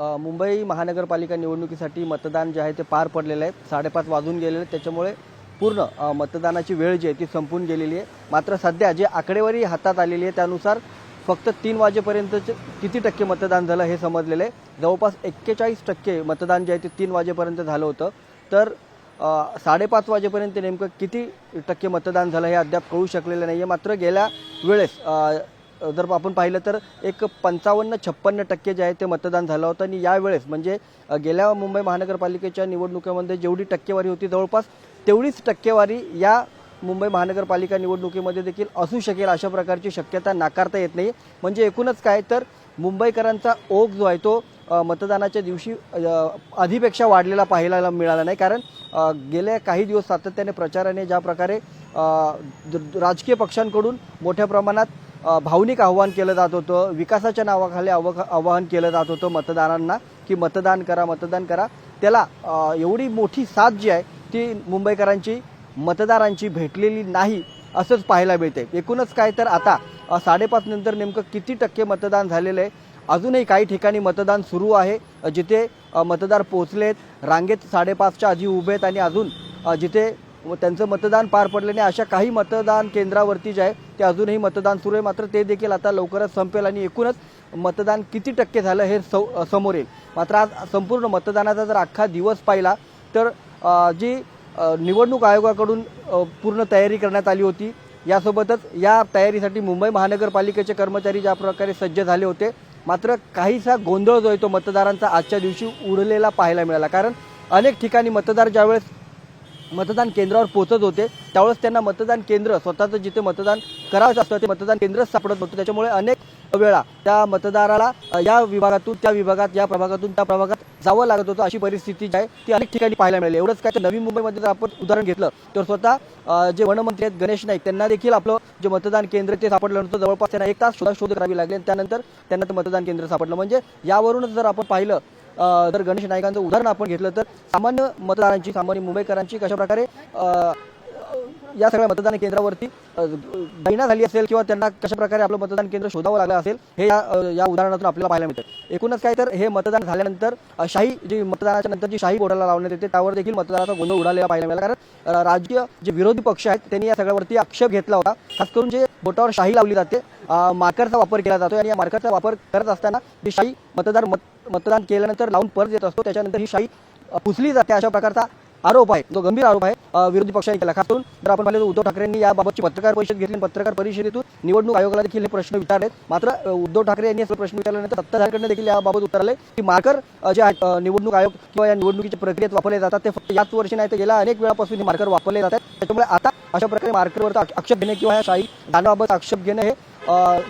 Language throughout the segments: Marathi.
मुंबई महानगरपालिका निवडणुकीसाठी मतदान जे आहे ते पार पडलेलं आहे. 5:30 वाजून गेलेले आहेत. त्याच्यामुळे पूर्ण मतदानाची वेळ जी आहे ती संपून गेलेली आहे. मात्र सध्या जे आकडेवारी हातात आलेली आहे त्यानुसार फक्त 3 वाजेपर्यंत किती टक्के मतदान झालं हे समजलेलं आहे. जवळपास 41% मतदान जे आहे ते 3 वाजेपर्यंत झालं होतं. तर 5:30 वाजेपर्यंत नेमकं किती टक्के मतदान झालं हे अद्याप कळू शकलेलं नाही आहे. मात्र गेल्या वेळेस जर आपण पाहिलं तर एक 55-56% जे आहे ते मतदान झालं होतं. आणि यावेळेस म्हणजे गेल्या मुंबई महानगरपालिकेच्या निवडणुकीमध्ये जेवढी टक्केवारी होती जवळपास तेवढीच टक्केवारी या मुंबई महानगरपालिका निवडणुकीमध्ये देखील असू शकेल अशा प्रकारची शक्यता नाकारता येत नाही. म्हणजे एकूणच काय तर मुंबईकरांचा ओघ जो आहे तो मतदानाच्या दिवशी आधीपेक्षा वाढलेला पाहायला मिळाला नाही. कारण गेल्या काही दिवस सातत्याने प्रचाराने ज्या प्रकारे राजकीय पक्षांकडून मोठ्या प्रमाणात भावनिक आव्हान केलं जात होतं, विकासाच्या नावाखाली आवाहन केलं जात होतं मतदारांना की मतदान करा. त्याला एवढी मोठी साथ जी आहे ती मुंबईकरांची मतदारांची भेटलेली नाही असंच पाहायला मिळते. एकूणच काय तर आता 5:30 नंतर नेमकं किती टक्के मतदान झालेलं आहे. अजूनही काही ठिकाणी मतदान सुरू आहे, जिथे मतदार पोहोचलेत, रांगेत 5:30च्या आधी उभे आहेत आणि अजून जिथे त्यांचं मतदान पार पडले नाही अशा काही मतदान केंद्रावरती जे आहे ते अजूनही मतदान सुरू आहे. मात्र ते देखील आता लवकरच संपेल आणि एकूणच मतदान किती टक्के झालं हे समोर येईल. मात्र आज संपूर्ण मतदानाचा जर अख्खा दिवस पाहिला तर जी निवडणूक आयोगाकडून पूर्ण तयारी करण्यात आली होती, यासोबतच या तयारीसाठी मुंबई महानगरपालिकेचे कर्मचारी ज्या प्रकारे सज्ज झाले होते, मात्र काहीसा गोंधळ जो आहे तो मतदारांचा आजच्या दिवशी उडलेला पाहायला मिळाला. कारण अनेक ठिकाणी मतदार ज्यावेळेस मतदान केंद्रावर पोहोचत होते त्यावेळेस त्यांना मतदान केंद्र स्वतःचं जिथे मतदान करायचं असतं ते मतदान केंद्रच सापडत होतं. त्याच्यामुळे अनेक वेळा त्या मतदाराला या विभागातून त्या विभागात, या प्रभागातून त्या प्रभागात जावं लागत होतं. अशी परिस्थिती जी आहे ती अनेक ठिकाणी पाहायला मिळाली. एवढंच काय तर नवी मुंबईमध्ये जर आपण उदाहरण घेतलं तर स्वतः जे वनमंत्री आहेत गणेश नाईक त्यांना देखील आपलं जे मतदान केंद्र ते सापडलं नव्हतं. जवळपास त्यांना 1 तास शोध करावी लागली आणि त्यानंतर त्यांना ते मतदान केंद्र सापडलं. म्हणजे यावरूनच जर आपण पाहिलं जर गणेश नाईकांचं उदाहरण आपण घेतलं तर सामान्य मतदारांची, सामान्य मुंबईकरांची कशा प्रकारे या सगळ्या मतदान केंद्रावरती दैना झाली असेल किंवा त्यांना कशा प्रकारे आपलं मतदान केंद्र शोधावं लागलं असेल हे या उदाहरणातून आपल्याला पाहायला मिळतं. एकूणच काय तर हे मतदान झाल्यानंतर शाही जी मतदानाच्या नंतर जी शाही बोटाला लावण्यात येते त्यावर देखील मतदानाचा गोंधळ उडालेला पाहायला मिळाला. कारण राजकीय जे विरोधी पक्ष आहेत त्यांनी या सगळ्यावरती आक्षेप घेतला होता. खास करून जे बोटावर शाही लावली जाते, मार्करचा वापर केला जातो आणि या मार्करचा वापर करत असताना जी शाही मतदान केल्यानंतर लावून परत येत असतो त्याच्यानंतर ही शाही पुसली जाते अशा प्रकारचा आरोप आहे, जो गंभीर आरोप आहे विरोधी पक्षांनी केला. खास करून जर आपण पाहिलं उद्धव ठाकरेंनी याबाबतची पत्रकार परिषद घेतली. पत्रकार परिषदेतून निवडणूक आयोगाला देखील हे प्रश्न विचारलेत. मात्र उद्धव ठाकरे यांनी हे प्रश्न विचारल्यानंतर सत्ताधाऱ्यांकडे देखील याबाबत उत्तर आले की मार्कर जे आहेत निवडणूक आयोग किंवा या निवडणुकीच्या प्रक्रियेत वापरले जातात ते फक्त याच वर्षी नाही तर गेल्या अनेक वेळापासून हे मार्कर वापरले जातात. त्याच्यामुळे आता अशा प्रकारे मार्करवर आक्षेप घेणे किंवा या शाही दानाबाबत आक्षेप घेणे हे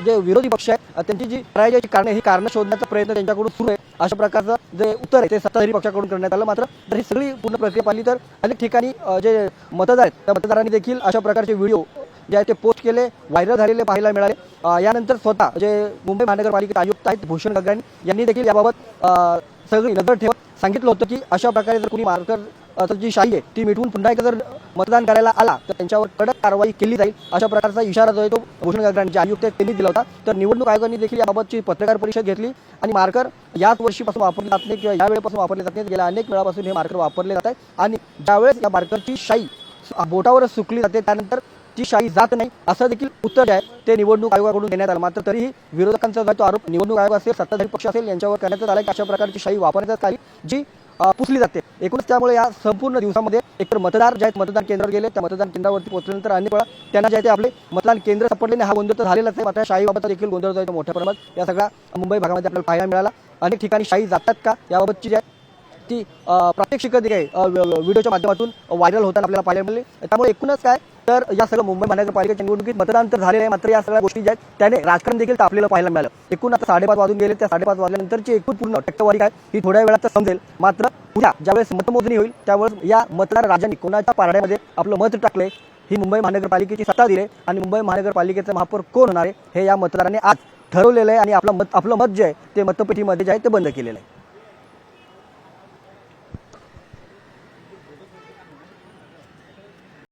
जे विरोधी पक्ष आहेत त्यांची जी पराजयाची कारणे ही कारणं शोधण्याचा प्रयत्न त्यांच्याकडून सुरू आहे. अशा प्रकारचं जे उत्तर आहे ते सत्ताधारी पक्षाकडून करण्यात आलं. मात्र ही सगळी पूर्ण प्रक्रिया पाहिली तर अनेक ठिकाणी जे मतदार आहेत त्या मतदारांनी देखील अशा प्रकारचे व्हिडिओ जे आहे ते पोस्ट केले, व्हायरल झालेले पाहायला मिळाले. यानंतर स्वतः जे मुंबई महानगरपालिकेचे आयुक्त आहेत भूषण गगराणी यांनी देखील याबाबत सगळी नजर ठेवत सांगितलं होतं की अशा प्रकारे जर कोणी मार्कर जी शाही आहे ती मिटवून पुन्हा एकदा जर मतदान करायला आला तर त्यांच्यावर कडक कारवाई केली जाईल. अशा प्रकारचा इशारा जो आहे तो भूषण गगराणी जे आयुक्त आहेत त्यांनी दिला होता. तर निवडणूक आयोगाने देखील याबाबतची पत्रकार परिषद घेतली आणि मार्कर याच वर्षीपासून वापरले जात नाही किंवा या वेळेपासून वापरले जात नाही, गेल्या अनेक वेळापासून हे मार्कर वापरले जात आहेत आणि ज्यावेळेस या मार्करची शाई बोटावरच सुकली जाते त्यानंतर ती शाही जात नाही असं देखील उत्तर जे आहे ते निवडणूक आयोगाकडून देण्यात आलं. मात्र तरीही विरोधकांचा जो आरोप निवडणूक आयोग असेल, सत्ताधारी पक्ष असेल यांच्यावर करण्यात आला की अशा प्रकारची शाही वापरण्यात आली जी पुसली जाते. एकूणच त्यामुळे या संपूर्ण दिवसामध्ये एकतर मतदार जे आहेत मतदान केंद्रावर गेले, त्या मतदान केंद्रावरती पोहोचल्यानंतर अनेक वेळा त्यांना जे आहे ते आपले मतदान केंद्र सापडले नाही हा गोंधळ तर झालेलाच आहे. मात्र शाहीबाबत देखील गोंधळ जो आहे तो मोठ्या प्रमाणात या सगळ्या मुंबई भागामध्ये आपल्याला पाहायला मिळाला. अनेक ठिकाणी शाही जातात का याबाबतची जी आहे ती प्रात्यक्षिक व्हिडिओच्या माध्यमातून व्हायरल होताना आपल्याला पाहायला मिळाली. त्यामुळे एकूणच काय तर या सगळं मुंबई महानगरपालिकेच्या निवडणुकीत मतदान तर झालेलं आहे, मात्र या सगळ्या गोष्टी ज्या आहेत त्याने राजकारण देखील तापलेलं पाहायला मिळालं. एकूण आता 5:30 वाजून गेले, त्या 5:30 वाजल्यानंतरची एकूण पूर्ण टक्केवारी काय ही थोड्या वेळात समजेल. मात्र उद्या ज्यावेळेस मतमोजणी होईल त्यावेळेस या मतदार राजांनी कोणाच्या पारड्यामध्ये आपलं मत टाकले, ही मुंबई महानगरपालिकेची सत्ता दिली आणि मुंबई महानगरपालिकेचं महापौर कोण होणार आहे हे या मतदारांनी आज ठरवलेलं आहे आणि आपलं मत जे आहे ते मतपेटीमध्ये जे आहे ते बंद केलेलं आहे.